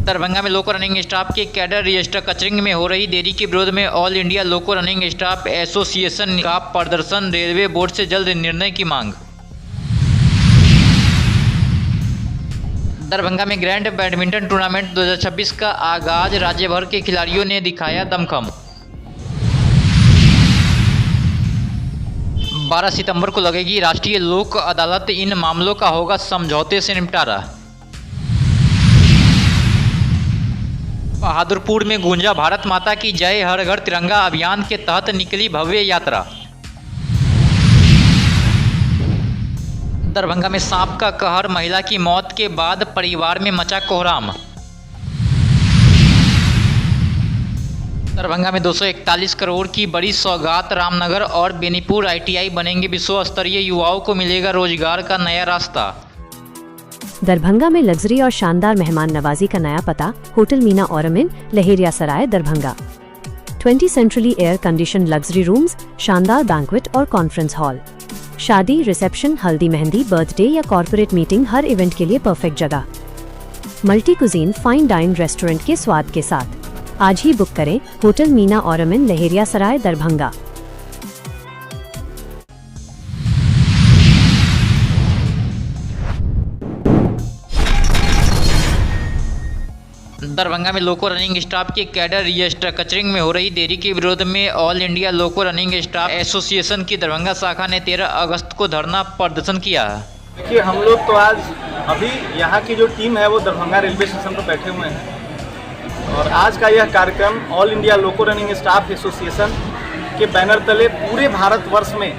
दरभंगा में loco running staff के cadre restructuring में हो रही देरी के विरोध में ऑल इंडिया लोको रनिंग स्टाफ एसोसिएशन का प्रदर्शन। रेलवे बोर्ड से जल्द निर्णय की मांग। दरभंगा में ग्रैंड बैडमिंटन टूर्नामेंट 2026 का आगाज। राज्य भर के खिलाड़ियों ने दिखाया दमखम। 12 सितंबर को लगेगी राष्ट्रीय लोक अदालत। इन मामलों का होगा समझौते से निपटारा। बहादुरपुर में गूंजा भारत माता की जय। हर घर तिरंगा अभियान के तहत निकली भव्य यात्रा। दरभंगा में सांप का कहर। महिला की मौत के बाद परिवार में मचा कोहराम। दरभंगा में 241 करोड़ की बड़ी सौगात। रामनगर और बेनीपुर ITI बनेंगे विश्व स्तरीय। युवाओं को मिलेगा रोजगार का नया रास्ता। दरभंगा में लग्जरी और शानदार मेहमान नवाजी का नया पता। होटल मीना ऑरमिन, Laheria Sarai, Darbhanga. 20 centrally air condition luxury rooms, शानदार बैंक्वेट और कॉन्फ्रेंस हॉल। शादी, रिसेप्शन, हल्दी, मेहंदी, बर्थडे या कॉर्पोरेट मीटिंग, हर इवेंट के लिए परफेक्ट जगह। Multi cuisine fine dine restaurant के स्वाद के साथ। आज ही बुक करें। होटल मीना ऑरमिन, लहेरिया सराय, दरभंगा। दरभंगा में लोको रनिंग स्टाफ के कैडर रिस्ट्रक्चरिंग में हो रही देरी के विरोध में ऑल इंडिया लोको रनिंग स्टाफ एसोसिएशन की दरभंगा शाखा ने 13 अगस्त को धरना प्रदर्शन किया। देखिए, हम लोग तो आज अभी यहाँ की जो टीम है वो दरभंगा रेलवे स्टेशन पर बैठे हुए हैं और आज का यह कार्यक्रम ऑल इंडिया लोको रनिंग स्टाफ एसोसिएशन के बैनर तले पूरे भारतवर्ष में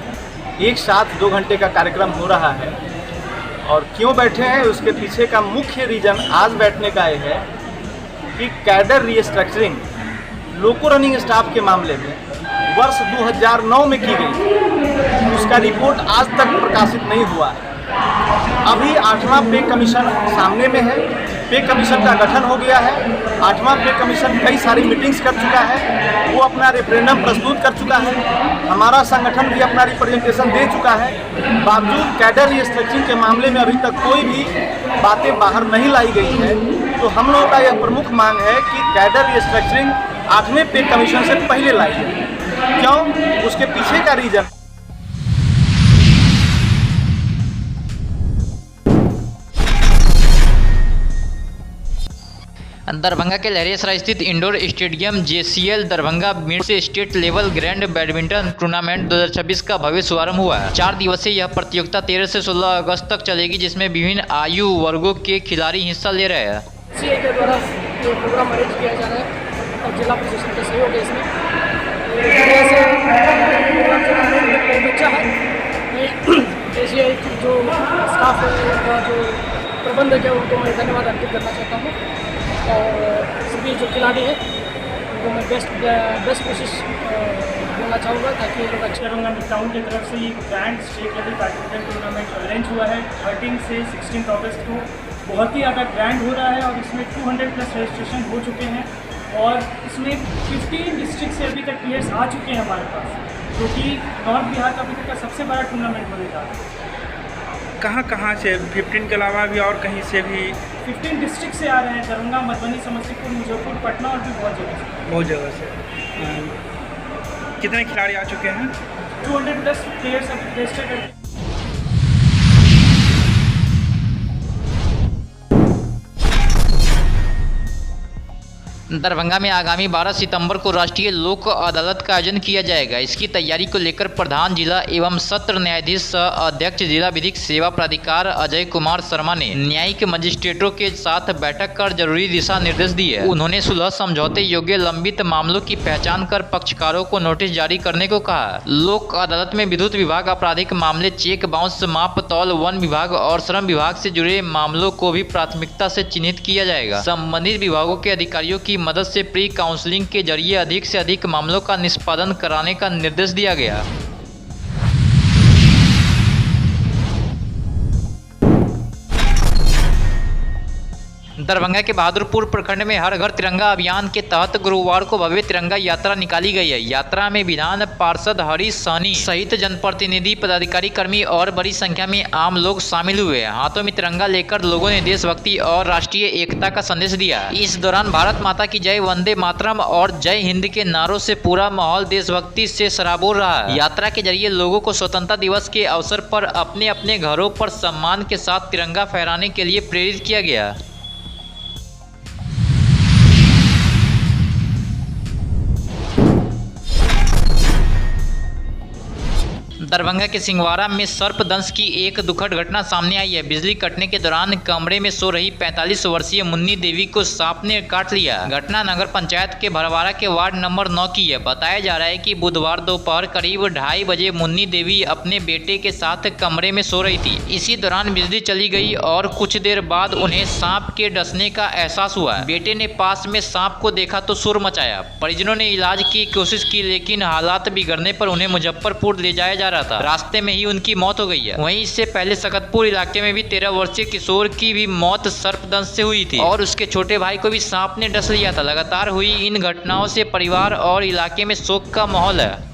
एक साथ 2 घंटे का कार्यक्रम हो रहा है। और क्यों बैठे हैं उसके पीछे का मुख्य रीज़न आज बैठने का ये है कि कैडर रिस्ट्रक्चरिंग लोको रनिंग स्टाफ के मामले में वर्ष 2009 में की गई, उसका रिपोर्ट आज तक प्रकाशित नहीं हुआ है। अभी 8वां पे कमीशन सामने में है। पे कमीशन का गठन हो गया है। 8वां पे कमीशन कई सारी मीटिंग्स कर चुका है, वो अपना रेफरेंडम प्रस्तुत कर चुका है, हमारा संगठन भी अपना रिप्रेजेंटेशन दे चुका है। बावजूद कैडर रिस्ट्रक्चरिंग के मामले में अभी तक कोई भी बातें बाहर नहीं लाई गई है। तो हम लोगों का यह प्रमुख मांग है कि कैडर रिस्ट्रक्चरिंग 8वें पे कमीशन से पहले लाई जाए। क्यों? उसके पीछे का रीजन दरभंगा के लहरियासराय स्थित indoor stadium JCL Darbhanga mid से state level grand badminton tournament 2026 का भव्य शुभारंभ हुआ है। 4 दिवसीय यह प्रतियोगिता 13 से 16 अगस्त तक चलेगी, जिसमें विभिन्न आयु वर्गों के खिलाड़ी हिस्सा ले रहे हैं। CA के द्वारा ये प्रोग्राम अरेंज किया जा रहा है और जिला प्रशासन का सहयोग है इसमें। बच्चा है JCI जो स्टाफ है, जो प्रबंधक है, उनको मैं धन्यवाद अर्पित करना चाहता हूँ। और सभी जो खिलाड़ी हैं उनको मैं बेस्ट कोशिश बोलना चाहूँगा ताकि ये लोग अच्छे। दरभंगा टाउन की तरफ से ये grand state level badminton tournament arrange हुआ है 13 से 16 अगस्त को। बहुत ही ज़्यादा ग्रैंड हो रहा है और इसमें 200+ रजिस्ट्रेशन हो चुके हैं और इसमें 15 डिस्ट्रिक्ट से अभी तक प्लेयर्स आ चुके हैं हमारे पास, जो कि नॉर्थ बिहार का अभी तक का सबसे बड़ा टूर्नामेंट बनेगा। कहाँ से 15 के अलावा भी और कहीं से भी 15 डिस्ट्रिक्ट से आ रहे हैं। दरभंगा, मधुबनी, समस्तीपुर, मुजफ्फरपुर, पटना और भी बहुत जगह से। कितने खिलाड़ी आ चुके हैं? 200+ प्लेयर्स अभी रजिस्टर करके। दरभंगा में आगामी 12 सितंबर को राष्ट्रीय लोक अदालत का आयोजन किया जाएगा। इसकी तैयारी को लेकर प्रधान जिला एवं सत्र न्यायाधीश सह अध्यक्ष जिला विधिक सेवा प्राधिकार अजय कुमार शर्मा ने न्यायिक मजिस्ट्रेटों के साथ बैठक कर जरूरी दिशा निर्देश दिए। उन्होंने सुलह समझौते योग्य लंबित मामलों की पहचान कर पक्षकारों को नोटिस जारी करने को कहा। लोक अदालत में विद्युत विभाग, आपराधिक मामले, चेक बाउंस, माप तौल, वन विभाग और श्रम विभाग से जुड़े मामलों को भी प्राथमिकता से चिन्हित किया जाएगा। संबंधित विभागों के अधिकारियों की मदद से प्री काउंसलिंग के जरिए अधिक से अधिक मामलों का निष्पादन कराने का निर्देश दिया गया। दरभंगा के बहादुरपुर प्रखंड में हर घर तिरंगा अभियान के तहत गुरुवार को भव्य तिरंगा यात्रा निकाली गई है। यात्रा में विधान पार्षद हरीश सहनी सहित जनप्रतिनिधि, पदाधिकारी, कर्मी और बड़ी संख्या में आम लोग शामिल हुए। हाथों में तिरंगा लेकर लोगों ने देशभक्ति और राष्ट्रीय एकता का संदेश दिया। इस दौरान भारत माता की जय, वंदे मातरम और जय हिंद के नारों से पूरा माहौल देशभक्ति से सराबोर रहा। यात्रा के जरिए लोगों को स्वतंत्रता दिवस के अवसर पर अपने अपने घरों पर सम्मान के साथ तिरंगा फहराने के लिए प्रेरित किया गया। दरभंगा के सिंहवाड़ा में सर्पदंश की एक दुखद घटना सामने आई है। बिजली कटने के दौरान कमरे में सो रही 45 वर्षीय मुन्नी देवी को सांप ने काट लिया। घटना नगर पंचायत के भरवाड़ा के वार्ड नंबर 9 की है। बताया जा रहा है कि बुधवार दोपहर करीब 2:30 बजे मुन्नी देवी अपने बेटे के साथ कमरे में सो रही थी। इसी दौरान बिजली चली गई और कुछ देर बाद उन्हें सांप के डसने का एहसास हुआ। बेटे ने पास में सांप को देखा तो शोर मचाया। परिजनों ने इलाज की कोशिश की, लेकिन हालात बिगड़ने पर उन्हें मुजफ्फरपुर ले जाया जा रहा था। रास्ते में ही उनकी मौत हो गई है। वहीं इससे पहले सकतपुर इलाके में भी 13 वर्षीय किशोर की भी मौत सर्पदंश से हुई थी और उसके छोटे भाई को भी सांप ने डस लिया था। लगातार हुई इन घटनाओं से परिवार और इलाके में शोक का माहौल है।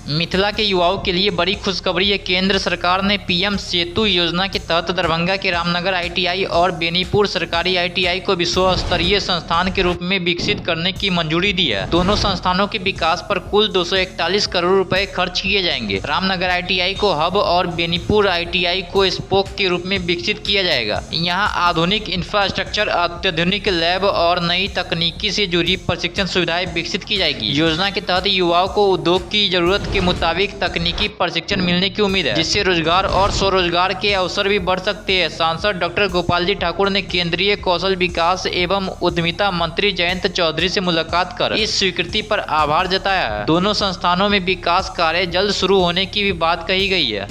मिथिला के युवाओं के लिए बड़ी खुशखबरी है। केंद्र सरकार ने पीएम सेतु योजना के तहत दरभंगा के रामनगर आईटीआई और बेनीपुर सरकारी आईटीआई को विश्व स्तरीय संस्थान के रूप में विकसित करने की मंजूरी दी है। दोनों संस्थानों के विकास पर कुल 241 करोड़ रुपए खर्च किए जाएंगे। रामनगर आईटीआई को हब और बेनीपुर आईटीआई को स्पोक के रूप में विकसित किया जाएगा। यहाँ आधुनिक इंफ्रास्ट्रक्चर, अत्याधुनिक लैब और नई तकनीकी से जुड़ी प्रशिक्षण सुविधाएं विकसित की जाएगी। योजना के तहत युवाओं को उद्योग की जरूरत के मुताबिक तकनीकी प्रशिक्षण मिलने की उम्मीद है, जिससे रोजगार और स्वरोजगार के अवसर भी बढ़ सकते हैं। सांसद डॉक्टर गोपाल जी ठाकुर ने केंद्रीय कौशल विकास एवं उद्यमिता मंत्री जयंत चौधरी से मुलाकात कर इस स्वीकृति पर आभार जताया है। दोनों संस्थानों में विकास कार्य जल्द शुरू होने की भी बात कही गई है।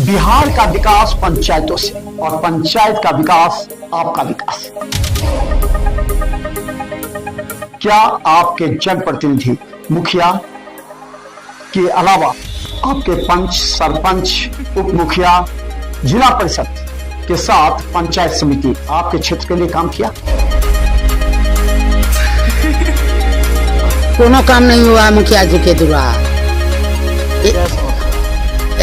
बिहार का विकास पंचायतों से और पंचायत का विकास आपका विकास। क्या आपके जनप्रतिनिधि, मुखिया के अलावा आपके पंच, सरपंच, उप मुखिया, जिला परिषद के साथ पंचायत समिति आपके क्षेत्र के लिए काम किया? कोनो काम नहीं हुआ मुखिया जी के द्वारा।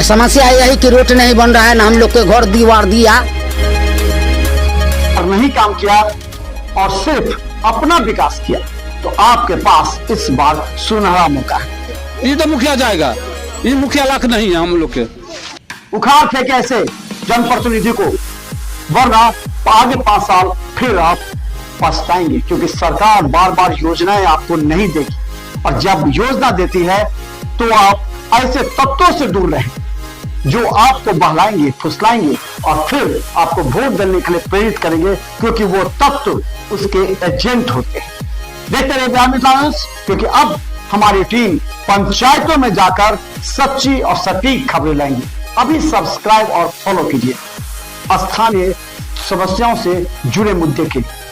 समस्या यही कि रोड नहीं बन रहा है, ना हम लोग के घर दीवार दिया और नहीं काम किया और सिर्फ अपना विकास किया, तो आपके पास इस बार सुनहरा मौका है। ये तो मुखिया जाएगा, ये मुखिया लाख नहीं है हम लोग के। उखाड़ फेंके ऐसे जनप्रतिनिधि को, वरना आगे 5 साल फिर आप पछताएंगे, क्योंकि सरकार बार बार योजनाएं आपको नहीं देगी और जब योजना देती है तो आप ऐसे तत्वों से दूर रहें जो आपको बहलाएंगे, फुसलाएंगे और फिर आपको वोट देने के लिए प्रेरित करेंगे, क्योंकि वो तत्व उसके एजेंट होते हैं। देखते रहिए बिहार मिथिला न्यूज़, क्योंकि अब हमारी टीम पंचायतों में जाकर सच्ची और सटीक खबरें लाएंगी। अभी सब्सक्राइब और फॉलो कीजिए स्थानीय समस्याओं से जुड़े मुद्दे के लिए।